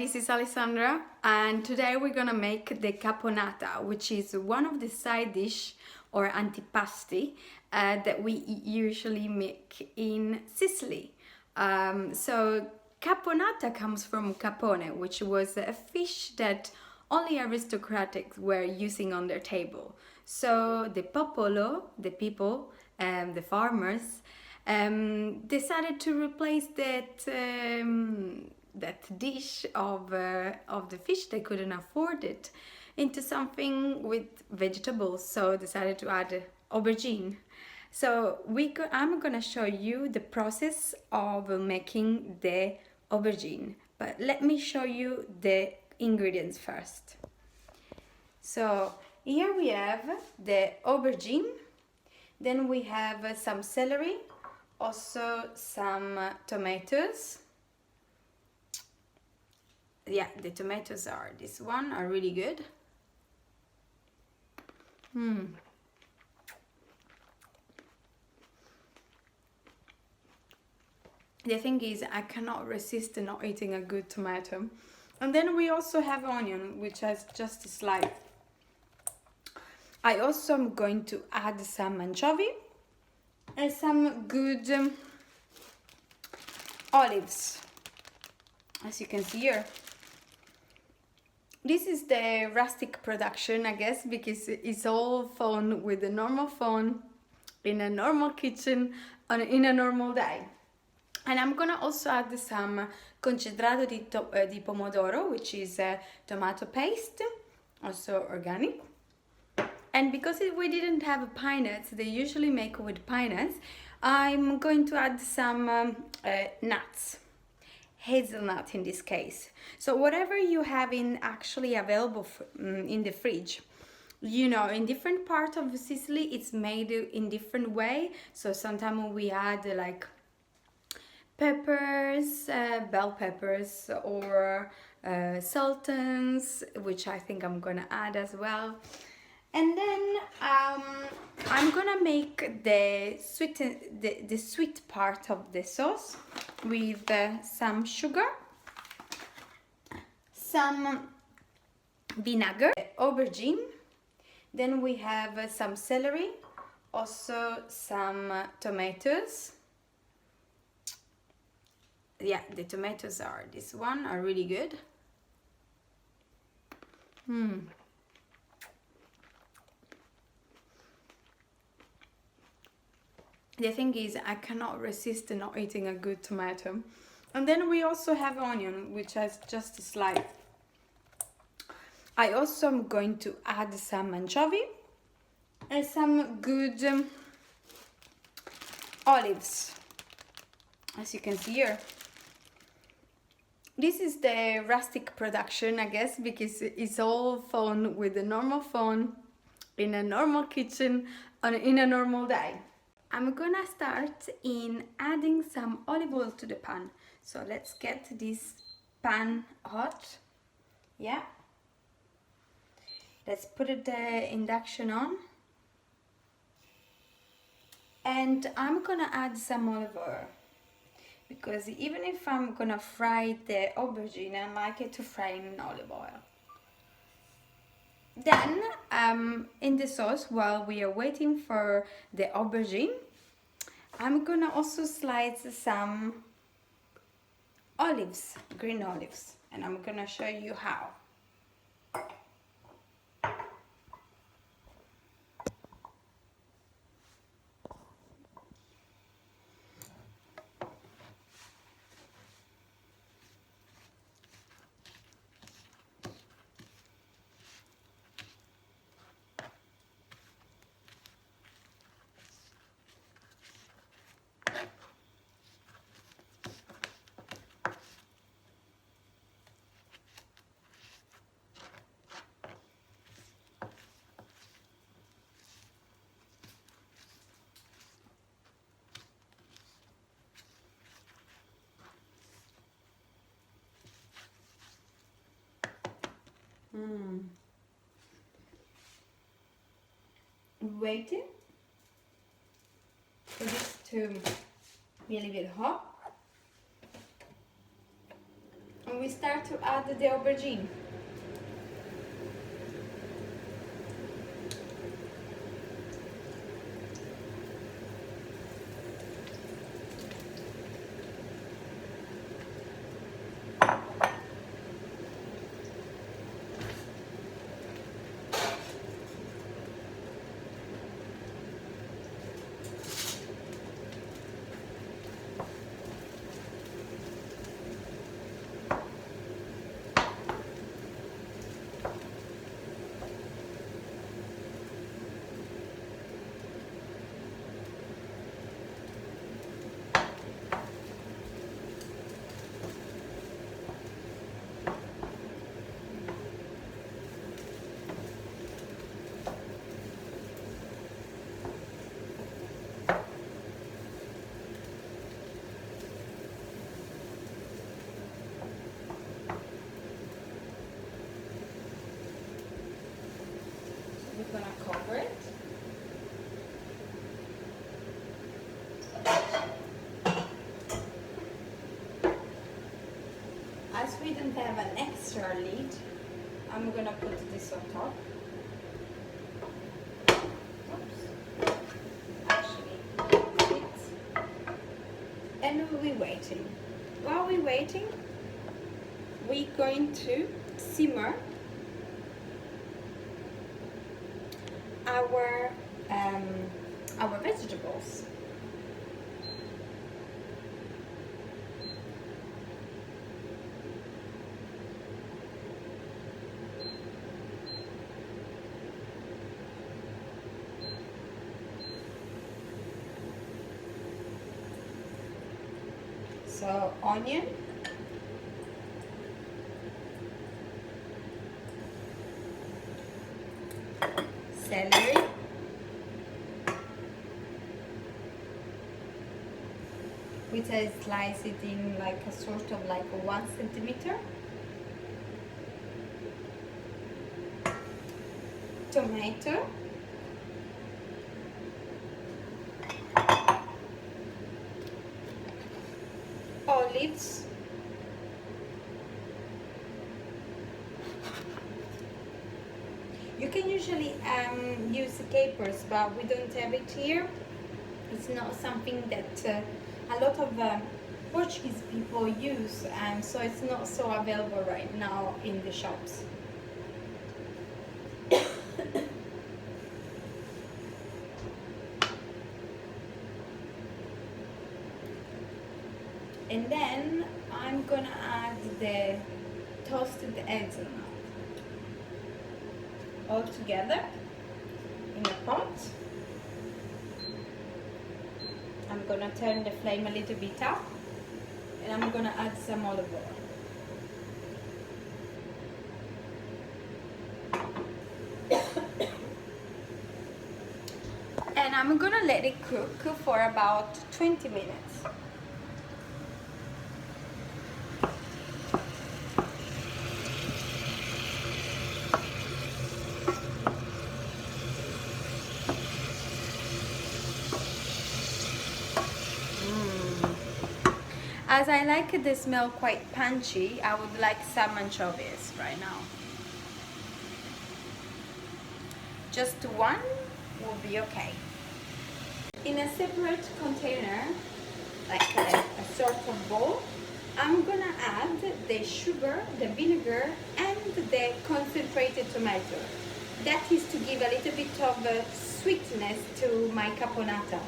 This is Alessandra, and today we're gonna make the caponata, which is one of the side dish or antipasti that we usually make in Sicily. So caponata comes from capone, which was a fish that only aristocrats were using on their table. So the popolo, the people, the farmers, decided to replace that dish of the fish. They couldn't afford it into something with vegetables, so decided to add aubergine. So I'm gonna show you the process of making the aubergine, but let me show you the ingredients first. So here we have the aubergine, then we have some celery, also some tomatoes. Yeah, the tomatoes are this one, are really good. The thing is, I cannot resist not eating a good tomato. And then we also have onion, which has just a slice. I also am going to add some anchovy and some good olives, as you can see here. This is the rustic production, I guess, because it's all fun with a normal phone, in a normal kitchen, in a normal day. And I'm gonna also add some concentrato di pomodoro, which is tomato paste, also organic. And because we didn't have pine nuts, they usually make with pine nuts, I'm going to add some nuts. Hazelnut in this case. So whatever you have actually available in the fridge. You know, in different parts of Sicily it's made in different way. So sometimes we add like peppers, bell peppers, or sultans, which I think I'm gonna add as well. And then I'm gonna make the sweet part of the sauce with some sugar, some vinegar, aubergine, then we have some celery, also some tomatoes. Yeah, the tomatoes are this one, are really good. The thing is, I cannot resist not eating a good tomato. And then we also have onion, which has just a slice. I also am going to add some anchovy and some good olives, as you can see here. This is the rustic production, I guess, because it's all fun with a normal phone, in a normal kitchen, in a normal day. I'm gonna start in adding some olive oil to the pan. So let's get this pan hot. Yeah. Let's put the induction on. And I'm gonna add some olive oil. Because even if I'm gonna fry the aubergine, I like it to fry in olive oil. Then, in the sauce, while we are waiting for the aubergine, I'm gonna also slice some olives, green olives, and I'm gonna show you how. Waiting for this to be a little bit hot. And we start to add the aubergine. We're gonna cover it. As we don't have an extra lid, I'm gonna put this on top. Oops. Actually, it. And we'll be waiting. While we're waiting, we're going to simmer our vegetables. So onion, celery, which I slice it in like a sort of like 1 centimeter. Tomato. Olives. You can usually use capers, but we don't have it here. It's not something that a lot of Portuguese people use, and so it's not so available right now in the shops. And then I'm gonna add the toasted eggs all together in a pot. I'm gonna turn the flame a little bit up, and I'm gonna add some olive oil. And I'm gonna let it cook for about 20 minutes. As I like the smell quite punchy, I would like some anchovies right now. Just one will be okay. In a separate container, like a sort of bowl, I'm gonna add the sugar, the vinegar, and the concentrated tomato. That is to give a little bit of sweetness to my caponata.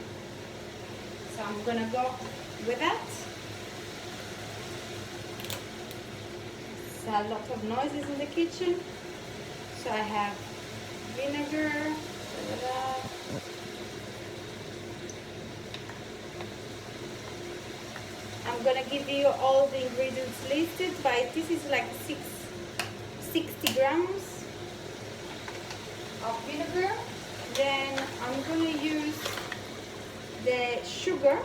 So I'm gonna go with that. A lot of noises in the kitchen, so I have vinegar. I'm gonna give you all the ingredients listed, but this is like 60 grams of vinegar. Then I'm gonna use the sugar.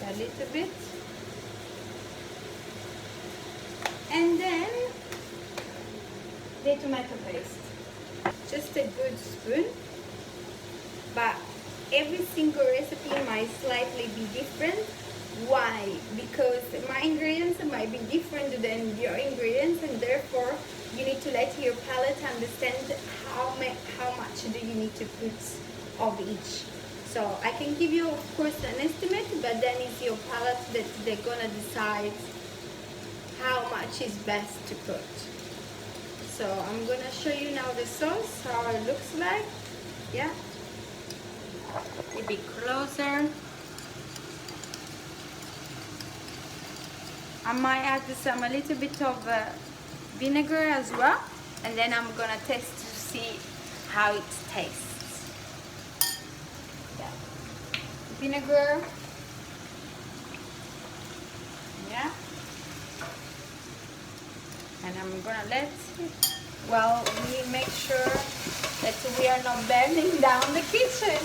A little bit, the tomato paste. Just a good spoon, but every single recipe might slightly be different. Why? Because my ingredients might be different than your ingredients, and therefore you need to let your palate understand how much do you need to put of each. So I can give you, of course, an estimate, but then it's your palate that they're gonna decide how much is best to put. So I'm gonna show you now the sauce, how it looks like. Yeah, a bit closer. I might add a little bit of vinegar as well, and then I'm gonna test to see how it tastes. Yeah, vinegar. Yeah, and I'm gonna let it. Well, we make sure that we are not burning down the kitchen.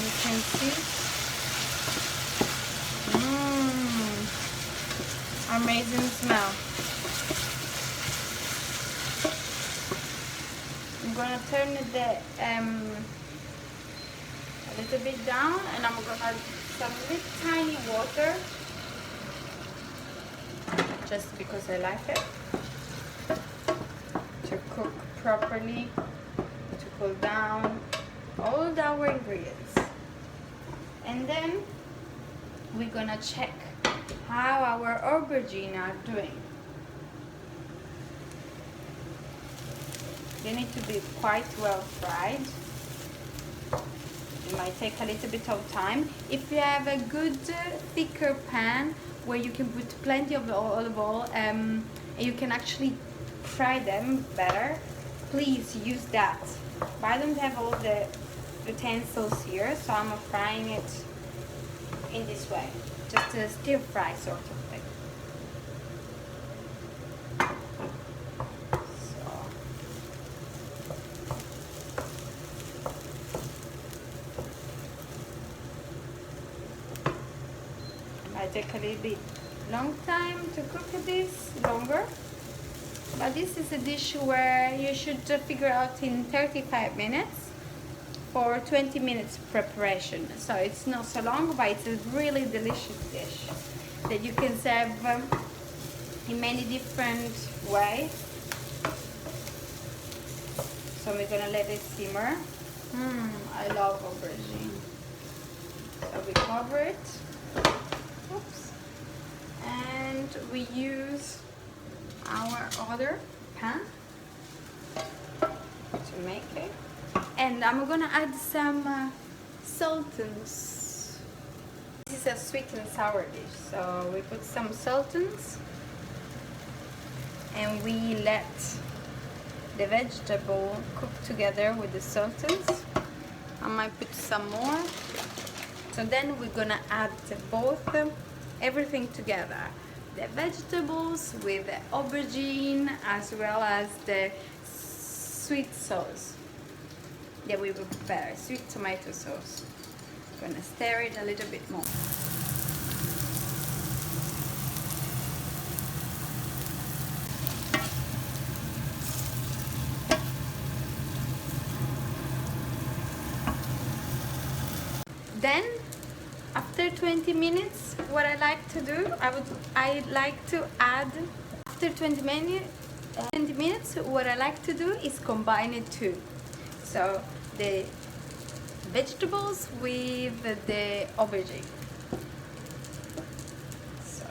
You can see. Amazing smell. I'm gonna turn it a little bit down, and I'm gonna add some little tiny water, just because I like it, to cook properly, to cool down all our ingredients. And then we're gonna check how our aubergine are doing. They need to be quite well fried. It might take a little bit of time. If you have a good thicker pan where you can put plenty of olive oil and you can actually fry them better, please use that. But I don't have all the utensils here, so I'm frying it in this way. Just a stir fry sort of thing. So it might take a little bit long time to cook this, longer. But this is a dish where you should figure out in 35 minutes for 20 minutes preparation. So it's not so long, but it's a really delicious dish that you can serve in many different ways. So we're gonna let it simmer. I love aubergine. So we cover it. Oops. And we use our other pan to make it. And I'm gonna add some sultans. This is a sweet and sour dish, so we put some sultans and we let the vegetable cook together with the sultans. I might put some more. So then we're gonna add both everything together. The vegetables with the aubergine as well as the sweet sauce that we will prepare, sweet tomato sauce. I'm gonna stir it a little bit more. Then, after 20 minutes, what I like to do, I like to add, after 20 minutes, what I like to do is combine it too. So the vegetables with the aubergine. So,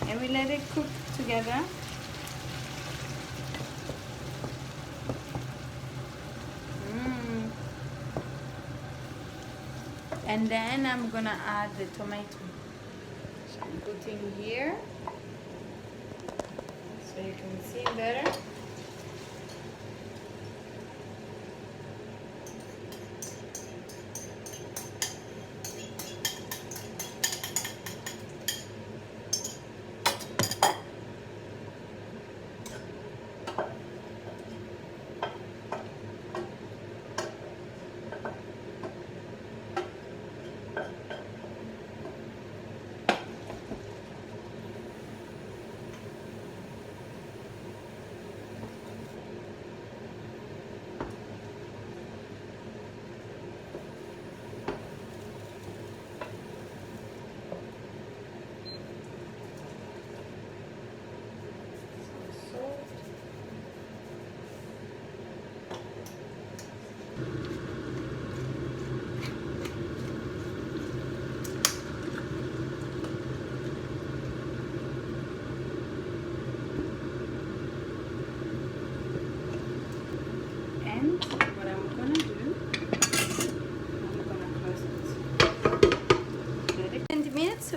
and we let it cook together. And then I'm gonna add the tomato. So I'm putting here so you can see better.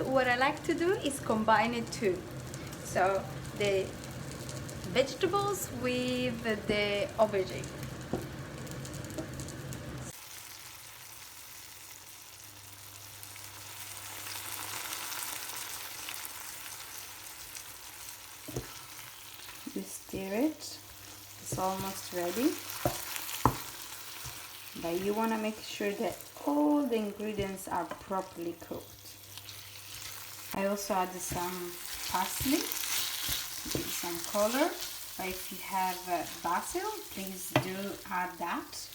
what I like to do is combine it too. So the vegetables with the aubergine. You stir it, it's almost ready, but you want to make sure that all the ingredients are properly cooked. I also add some parsley, give some color. If you have basil, please do add that.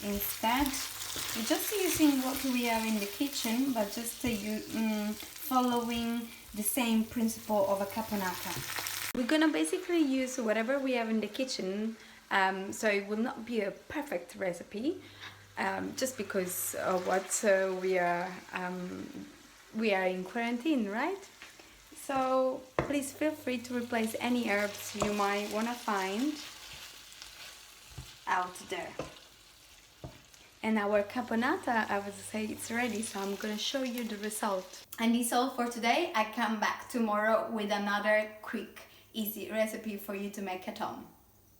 Instead, we're just using what we have in the kitchen, but just following the same principle of a caponata. We're gonna basically use whatever we have in the kitchen, so it will not be a perfect recipe, just because of what we are in quarantine, right? So please feel free to replace any herbs you might want to find out there. And our caponata, I would say it's ready, so I'm gonna show you the result. And it's all for today. I come back tomorrow with another quick, easy recipe for you to make at home.